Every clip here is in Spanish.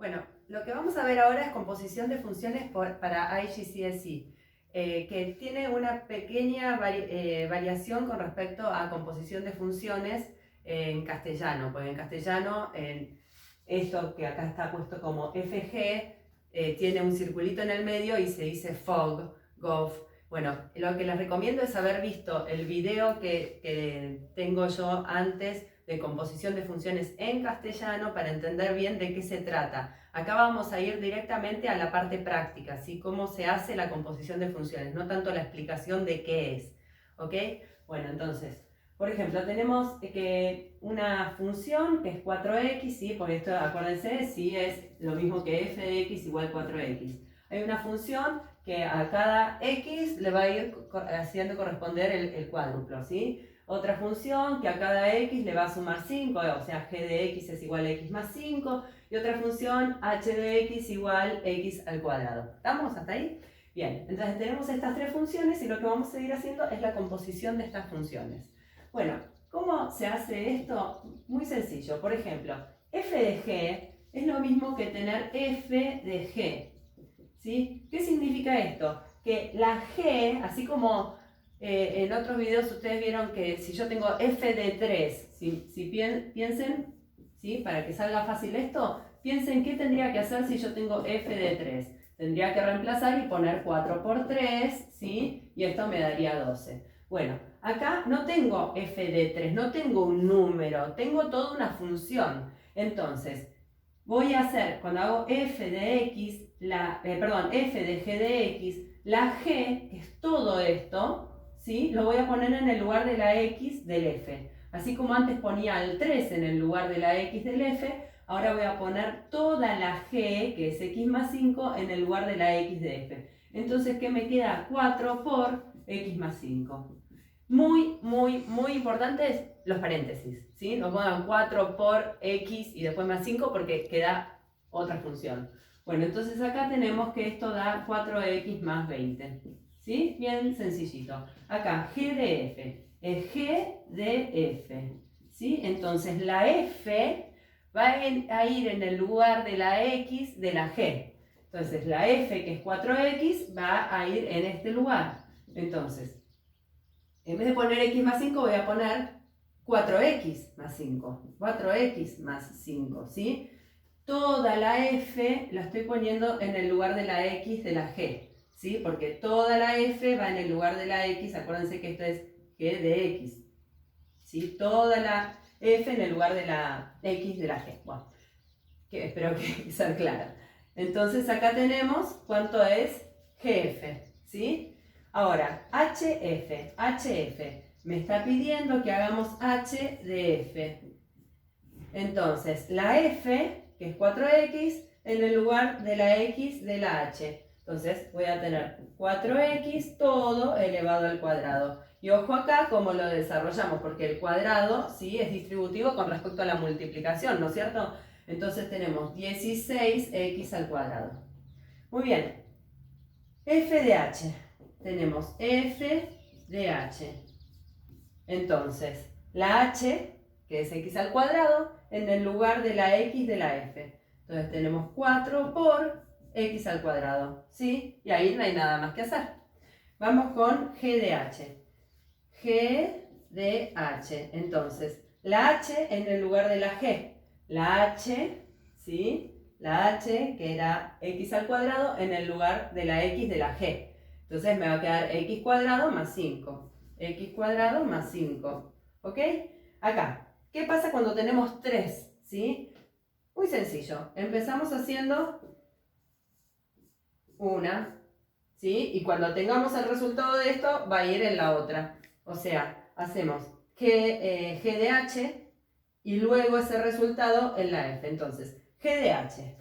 Bueno, lo que vamos a ver ahora es composición de funciones para IGCSE, que tiene una pequeña variación con respecto a composición de funciones en castellano, porque en castellano esto que acá está puesto como FG tiene un circulito en el medio y se dice FOG, GOV. Bueno, lo que les recomiendo es haber visto el video que tengo yo antes de composición de funciones en castellano para entender bien de qué se trata. Acá vamos a ir directamente a la parte práctica, ¿sí? Cómo se hace la composición de funciones, no tanto la explicación de qué es, ¿ok? Bueno, entonces, por ejemplo, tenemos que una función que es 4x, ¿sí? Porque esto, acuérdense, sí es lo mismo que f de x igual 4x. Hay una función que a cada x le va a ir haciendo corresponder el cuádruplo, ¿sí? Otra función que a cada x le va a sumar 5, o sea, g de x es igual a x más 5, y otra función h de x igual x al cuadrado. ¿Estamos hasta ahí? Bien, entonces tenemos estas tres funciones y lo que vamos a seguir haciendo es la composición de estas funciones. Bueno, ¿cómo se hace esto? Muy sencillo. Por ejemplo, f de g es lo mismo que tener f de g, ¿sí? ¿Qué significa esto? Que la g, así como en otros videos ustedes vieron que si yo tengo f de 3, piensen, ¿sí? Para que salga fácil esto, piensen qué tendría que hacer si yo tengo f de 3. Tendría que reemplazar y poner 4 por 3, ¿sí? Y esto me daría 12. Bueno, acá no tengo f de 3, no tengo un número, tengo toda una función. Entonces, voy a hacer, cuando hago f de x, f de g de x, la g, que es todo esto, ¿sí? Lo voy a poner en el lugar de la x del f. Así como antes ponía el 3 en el lugar de la x del f, ahora voy a poner toda la g, que es x más 5, en el lugar de la x de f. Entonces, ¿qué me queda? 4 por x más 5. Muy, muy, muy importantes los paréntesis, ¿sí? No pongan 4 por x y después más 5 porque queda otra función. Bueno, entonces acá tenemos que esto da 4x más 20, ¿sí? Bien sencillito. Acá g de f es g de f, ¿sí? Entonces la f va a ir en el lugar de la x de la g. Entonces la f, que es 4x, va a ir en este lugar. Entonces, en vez de poner x más 5, voy a poner 4x más 5. 4x más 5, ¿sí? Toda la f la estoy poniendo en el lugar de la x de la g, ¿sí? Porque toda la f va en el lugar de la x. Acuérdense que esto es g de x, ¿sí? Toda la f en el lugar de la x de la g. Bueno, espero que sea clara. Entonces acá tenemos cuánto es gf, ¿sí? Ahora, HF me está pidiendo que hagamos H de F. Entonces, la F, que es 4X, en el lugar de la X de la H. Entonces, voy a tener 4X todo elevado al cuadrado. Y ojo acá cómo lo desarrollamos, porque el cuadrado, ¿sí?, es distributivo con respecto a la multiplicación, ¿no es cierto? Entonces tenemos 16x al cuadrado. Muy bien. F de H. Tenemos f de h. Entonces, la h, que es x al cuadrado, en el lugar de la x de la f. Entonces tenemos 4 por x al cuadrado, ¿sí? Y ahí no hay nada más que hacer. Vamos con g de h. G de h. Entonces, la h en el lugar de la g. La h, ¿sí? La h, que era x al cuadrado, en el lugar de la x de la g. Entonces me va a quedar x cuadrado más 5. X cuadrado más 5. ¿Ok? Acá, ¿qué pasa cuando tenemos 3? ¿Sí? Muy sencillo. Empezamos haciendo una, ¿sí? Y cuando tengamos el resultado de esto, va a ir en la otra. O sea, hacemos g de h y luego ese resultado en la f. Entonces, g de h.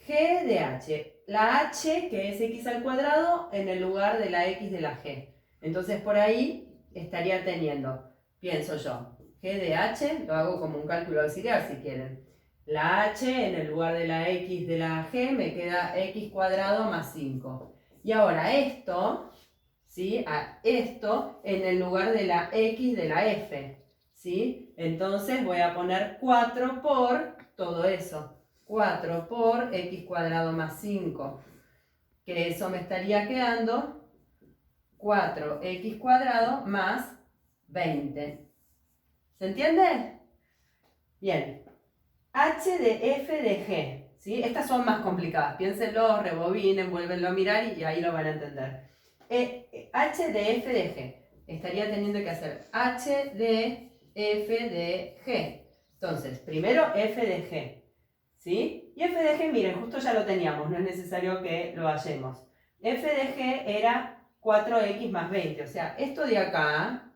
G de h. La h, que es x al cuadrado, en el lugar de la x de la g. Entonces, por ahí estaría teniendo, pienso yo, g de h, lo hago como un cálculo auxiliar si quieren. La h en el lugar de la x de la g me queda x cuadrado más 5. Y ahora esto, ¿sí? A esto en el lugar de la x de la f, ¿sí? Entonces voy a poner 4 por todo eso. 4 por x cuadrado más 5, que eso me estaría quedando 4x cuadrado más 20. ¿Se entiende? Bien. H de f de g, ¿sí? Estas son más complicadas. Piénsenlo, rebobinen, vuélvenlo a mirar y ahí lo van a entender. H de f de g. Estaría teniendo que hacer h de f de g. Entonces, primero f de g, ¿sí? Y f de g, miren, justo ya lo teníamos, no es necesario que lo hallemos. F de g era 4x más 20, o sea, esto de acá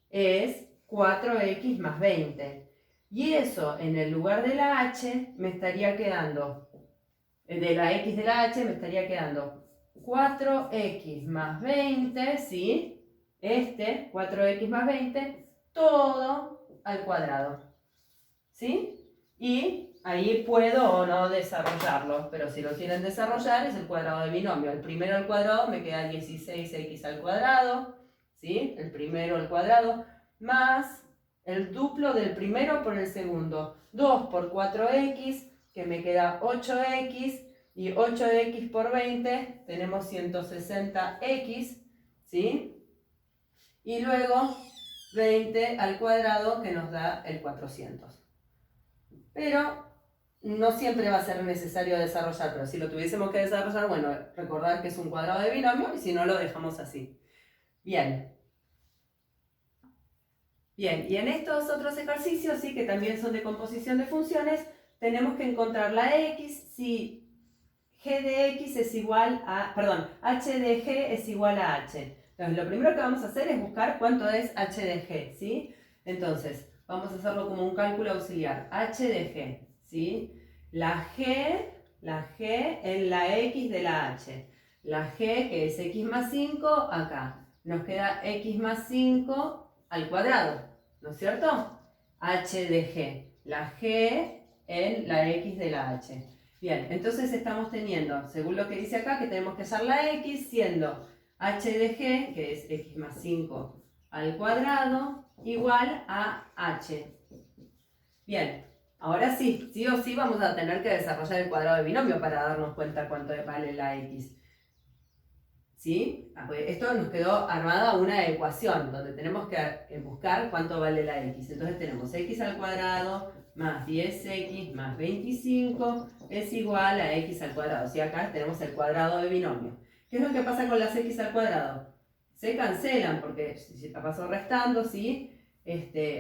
es 4x más 20. Y eso, en el lugar de la h, me estaría quedando, de la x de la h, me estaría quedando 4x más 20, ¿sí? 4x más 20, todo al cuadrado, ¿sí? Y ahí puedo o no desarrollarlo, pero si lo quieren desarrollar es el cuadrado de binomio. El primero al cuadrado me queda 16x al cuadrado, ¿sí? El primero al cuadrado, más el duplo del primero por el segundo. 2 por 4x, que me queda 8x, y 8x por 20, tenemos 160x, ¿sí? Y luego 20 al cuadrado, que nos da el 400. Pero no siempre va a ser necesario desarrollar, pero si lo tuviésemos que desarrollar, bueno, recordar que es un cuadrado de binomio y si no lo dejamos así. Bien. Bien, y en estos otros ejercicios, sí, que también son de composición de funciones, tenemos que encontrar la x si g de x es igual a, perdón, h de g es igual a h. Entonces, lo primero que vamos a hacer es buscar cuánto es h de g, ¿sí? Entonces, vamos a hacerlo como un cálculo auxiliar. h de g, ¿sí? La g en la x de la h. La g, que es x más 5, acá. Nos queda x más 5 al cuadrado, ¿no es cierto? H de g. La g en la x de la h. Bien, entonces estamos teniendo, según lo que dice acá, que tenemos que hallar la x siendo h de g, que es x más 5 al cuadrado, igual a h. Bien, ahora sí, sí o sí vamos a tener que desarrollar el cuadrado de binomio para darnos cuenta cuánto vale la x. ¿Sí? Esto nos quedó armada una ecuación donde tenemos que buscar cuánto vale la x. Entonces tenemos x al cuadrado más 10x más 25 es igual a x al cuadrado. ¿Sí? Acá tenemos el cuadrado de binomio. ¿Qué es lo que pasa con las x al cuadrado? Se cancelan porque si la paso restando, ¿sí?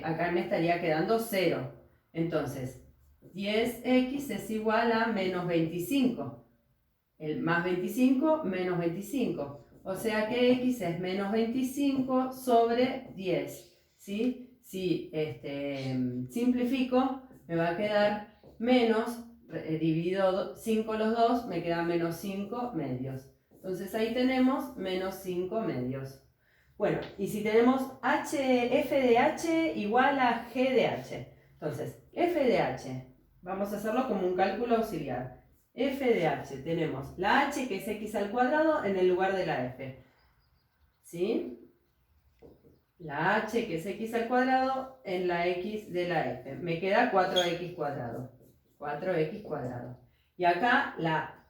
Acá me estaría quedando 0. Entonces, 10x es igual a menos 25. El más 25 menos 25. O sea que x es menos 25 sobre 10. ¿Sí? Si simplifico, me va a quedar menos, dividido 5 los dos, me queda menos 5 medios. Entonces ahí tenemos menos 5 medios. Bueno, y si tenemos f de h igual a g de h. Entonces, f de h, vamos a hacerlo como un cálculo auxiliar. F de h, tenemos la h que es x al cuadrado en el lugar de la f. ¿Sí? La h que es x al cuadrado en la x de la f. Me queda 4x cuadrado. 4x cuadrado. Y acá la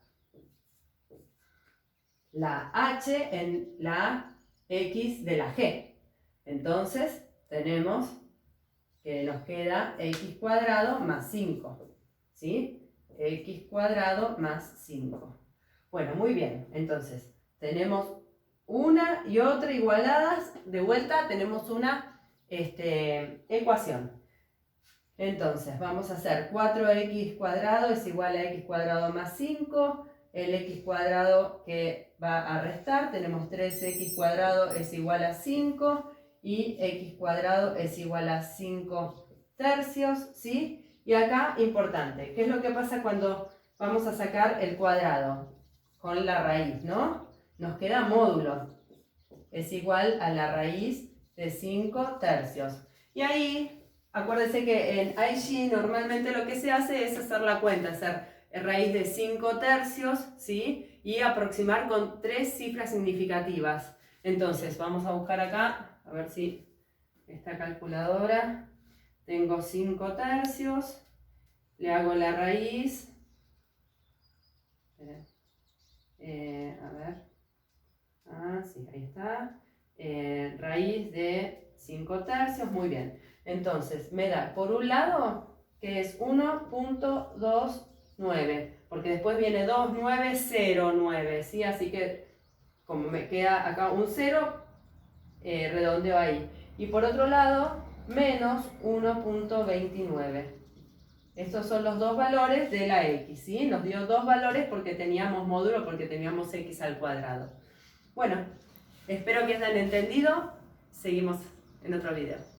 h en la x de la g. Entonces tenemos que nos queda x cuadrado más 5. ¿Sí? X cuadrado más 5. Bueno, muy bien. Entonces, tenemos una y otra igualadas. De vuelta tenemos una ecuación. Entonces, vamos a hacer 4x cuadrado es igual a x cuadrado más 5. El x cuadrado que va a restar, tenemos 3x cuadrado es igual a 5. Y x cuadrado es igual a 5 tercios, ¿sí? Y acá, importante, ¿qué es lo que pasa cuando vamos a sacar el cuadrado? Con la raíz, ¿no? Nos queda módulo. Es igual a la raíz de 5 tercios. Y ahí, acuérdense que en IG normalmente lo que se hace es hacer la cuenta, hacer raíz de 5 tercios, ¿sí? Y aproximar con 3 cifras significativas. Entonces, vamos a buscar acá, a ver si esta calculadora... Tengo 5 tercios, le hago la raíz así, ahí está. Raíz de 5/3, muy bien. Entonces, me da, por un lado, que es 1.29, porque después viene 2909, ¿sí? Así que, como me queda acá un 0, redondeo ahí. Y por otro lado, menos 1.29. Estos son los dos valores de la x, ¿sí? Nos dio dos valores porque teníamos módulo, porque teníamos x al cuadrado. Bueno, espero que hayan entendido. Seguimos en otro video.